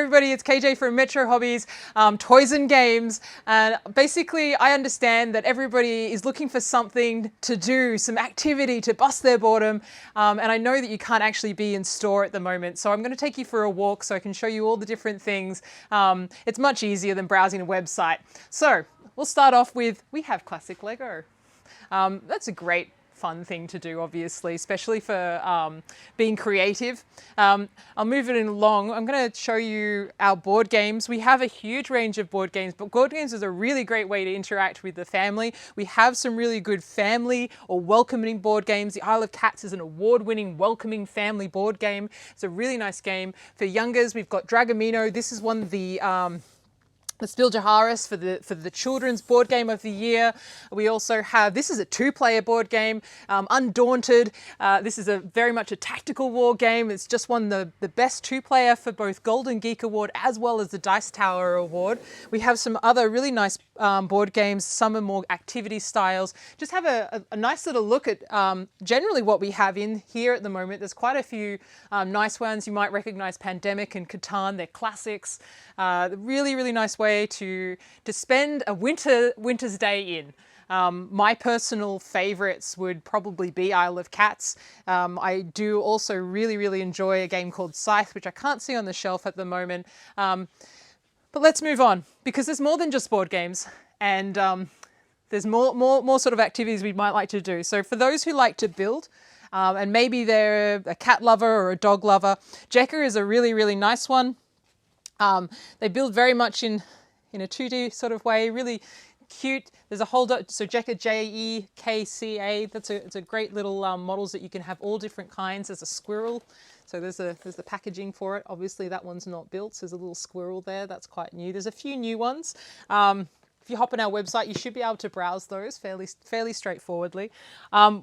everybody, it's Kayjay from Metro Hobbies, Toys and Games. And basically, I understand that everybody is looking for something to do, some activity to bust their boredom. And I know that you can't actually be in store at the moment. So I'm going to take you for a walk so I can show you all the different things. It's much easier than browsing a website. So we'll start off with, we have classic Lego. That's a great fun thing to do, obviously, especially for being creative. I'll move it along. I'm going to show you our board games. We have a huge range of board games, but board games is a really great way to interact with the family. We have some really good family or welcoming board games. The Isle of Cats is an award-winning welcoming family board game. It's a really nice game. For youngers, we've got Dragomino. This is one of the Spiel Jaharis for the children's board game of the year. We also have, this is a two-player board game, Undaunted. This is very much a tactical war game. It's just won the best two-player for both Golden Geek Award as well as the Dice Tower Award. We have some other really nice board games. Some are more activity styles. Just have a nice little look at generally what we have in here at the moment. There's quite a few nice ones. You might recognize Pandemic and Catan. They're classics. Really, really nice way to spend a winter's day in. My personal favorites would probably be Isle of Cats. I do also really, really enjoy a game called Scythe, which I can't see on the shelf at the moment. But let's move on, because there's more than just board games, and there's more sort of activities we might like to do. So for those who like to build, and maybe they're a cat lover or a dog lover, Jekka is a really, really nice one. They build very much in a 2D sort of way, really cute. There's a whole, so Jekka, Jekka, it's a great little models that you can have all different kinds. There's a squirrel, so there's the packaging for it. Obviously that one's not built, so there's a little squirrel there. That's quite new. There's a few new ones. If you hop on our website, you should be able to browse those fairly straightforwardly.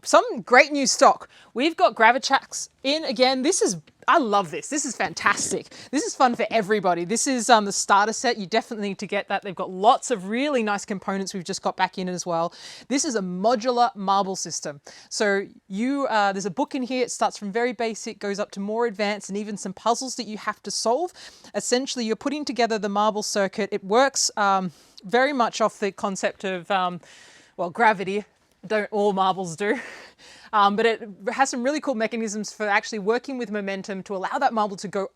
Some great new stock. We've got Gravitrax in again. I love this. This is fantastic. This is fun for everybody. This is the starter set. You definitely need to get that. They've got lots of really nice components we've just got back in as well. This is a modular marble system. So there's a book in here. It starts from very basic, goes up to more advanced, and even some puzzles that you have to solve. Essentially, you're putting together the marble circuit. It works very much off the concept of, well, gravity. Don't all marbles do. But it has some really cool mechanisms for actually working with momentum to allow that marble to go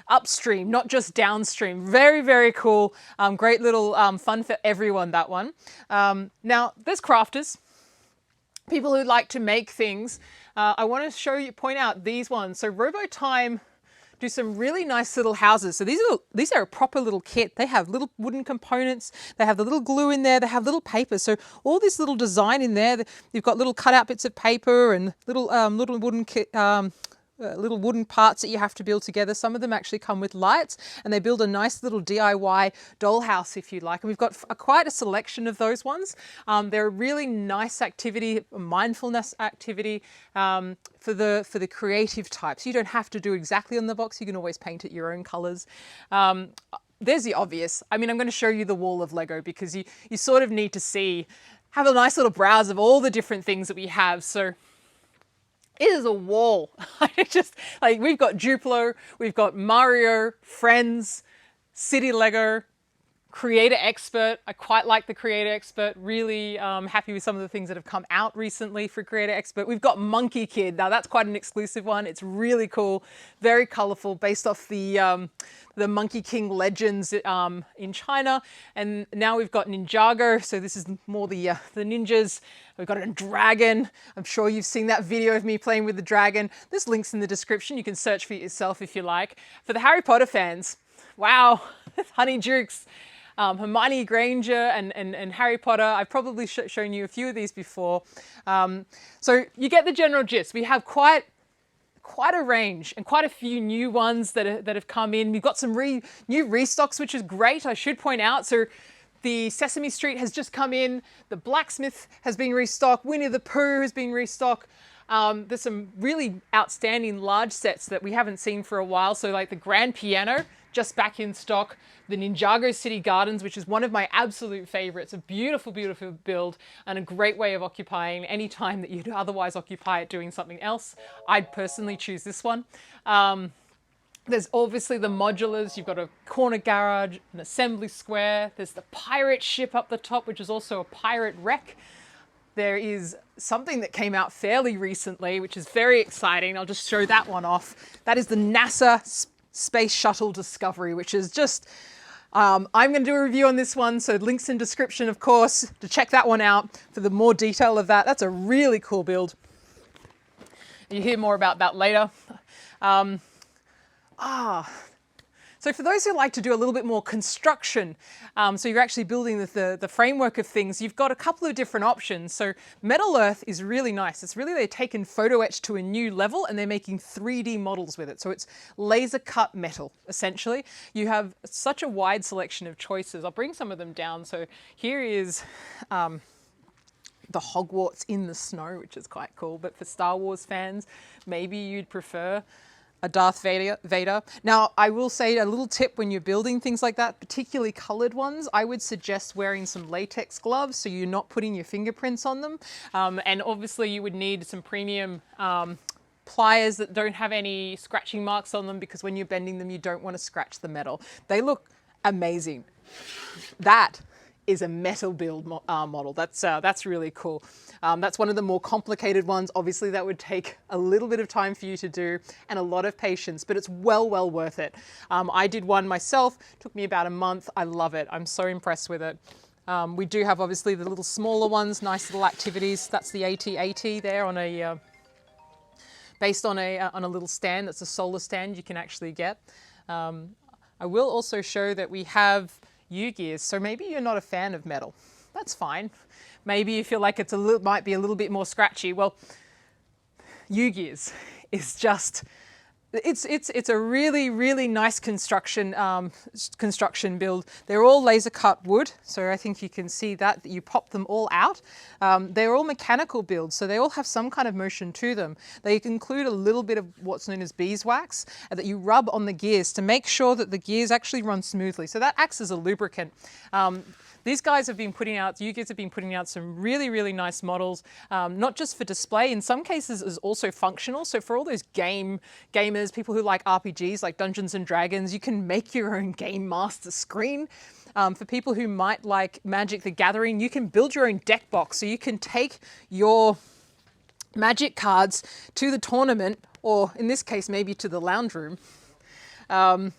upstream, not just downstream. Very, very cool. Great little fun for everyone, that one. Now, there's crafters, people who like to make things. I want to point out these ones. So Robotime do some really nice little houses. So these are a proper little kit. They have little wooden components. They have the little glue in there. They have little paper. So all this little design in there. You've got little cutout bits of paper and little wooden parts that you have to build together. Some of them actually come with lights, and they build a nice little DIY dollhouse, if you like. And we've got quite a selection of those ones. They're a really nice activity, a mindfulness activity for the creative types. You don't have to do exactly on the box. You can always paint it your own colors. There's the obvious. I mean, I'm going to show you the wall of Lego because you sort of need to have a nice little browse of all the different things that we have. So it is a wall. We've got Duplo, we've got Mario, Friends, City Lego, Creator Expert. I quite like the Creator Expert. Really happy with some of the things that have come out recently for Creator Expert. We've got Monkey Kid. Now that's quite an exclusive one. It's really cool, very colorful, based off the Monkey King legends in China. And now we've got Ninjago. So this is more the ninjas. We've got a dragon. I'm sure you've seen that video of me playing with the dragon. There's links in the description. You can search for it yourself if you like. For the Harry Potter fans, wow, Honey Dukes. Hermione Granger and Harry Potter. I've probably shown you a few of these before. So you get the general gist. We have quite a range and quite a few new ones that have come in. We've got some new restocks, which is great, I should point out. So the Sesame Street has just come in. The Blacksmith has been restocked. Winnie the Pooh has been restocked. There's some really outstanding large sets that we haven't seen for a while. So like the Grand Piano, just back in stock. The Ninjago City Gardens, which is one of my absolute favorites. A beautiful, beautiful build and a great way of occupying any time that you'd otherwise occupy it doing something else. I'd personally choose this one. There's obviously the modulars. You've got a corner garage, an assembly square. There's the pirate ship up the top, which is also a pirate wreck. There is something that came out fairly recently, which is very exciting. I'll just show that one off. That is the NASA Space Shuttle Discovery, which is just, I'm going to do a review on this one, so links in description, of course, to check that one out for the more detail of that. That's a really cool build. You hear more about that later. So for those who like to do a little bit more construction, so you're actually building the framework of things, you've got a couple of different options. So Metal Earth is really nice. It's really, they've taken photo etch to a new level and they're making 3D models with it. So it's laser cut metal, essentially. You have such a wide selection of choices. I'll bring some of them down. So here is the Hogwarts in the snow, which is quite cool. But for Star Wars fans, maybe you'd prefer a Darth Vader. Now, I will say a little tip when you're building things like that, particularly colored ones, I would suggest wearing some latex gloves so you're not putting your fingerprints on them. And obviously you would need some premium pliers that don't have any scratching marks on them, because when you're bending them, you don't want to scratch the metal. They look amazing. That is a metal build model. That's really cool. That's one of the more complicated ones. Obviously, that would take a little bit of time for you to do and a lot of patience, but it's well worth it. I did one myself. It took me about a month. I love it. I'm so impressed with it. We do have obviously the little smaller ones, nice little activities. That's the AT-AT there on a based on a little stand. That's a solar stand you can actually get. I will also show that we have U-gears, so maybe you're not a fan of metal. That's fine. Maybe you feel like it's might be a little bit more scratchy. Well, U-gears is just, it's a really nice construction build. They're all laser cut wood, so I think you can see that you pop them all out. They're all mechanical builds, so they all have some kind of motion to them. They include a little bit of what's known as beeswax that you rub on the gears to make sure that the gears actually run smoothly. So that acts as a lubricant. These guys have been putting out, U-gears have been putting out some really nice models, not just for display, in some cases is also functional. So for all those gamers, people who like RPGs like Dungeons and Dragons, you can make your own game master screen. For people who might like Magic the Gathering, you can build your own deck box. So you can take your Magic cards to the tournament, or in this case, maybe to the lounge room, and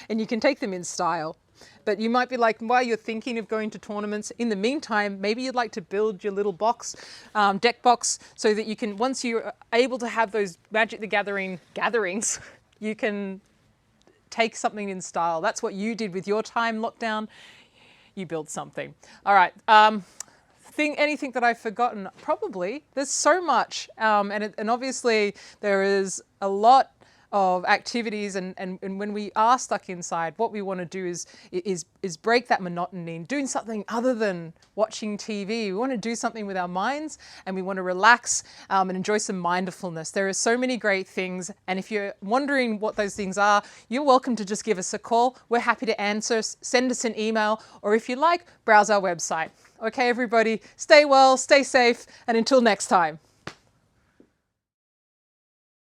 you can take them in style. But you might be like, while you're thinking of going to tournaments, in the meantime, maybe you'd like to build your little box, deck box, so that you can, once you're able to have those Magic the Gathering gatherings, you can take something in style. That's what you did with your time lockdown. You built something. All right. Anything that I've forgotten? Probably. There's so much. And obviously there is a lot of activities, and when we are stuck inside, what we want to do is break that monotony and doing something other than watching TV. We want to do something with our minds, and we want to relax and enjoy some mindfulness. There are so many great things, and if you're wondering what those things are, you're welcome to just give us a call. We're happy to answer. Send us an email, or if you like, browse our website. Okay, everybody, stay well, stay safe, and until next time.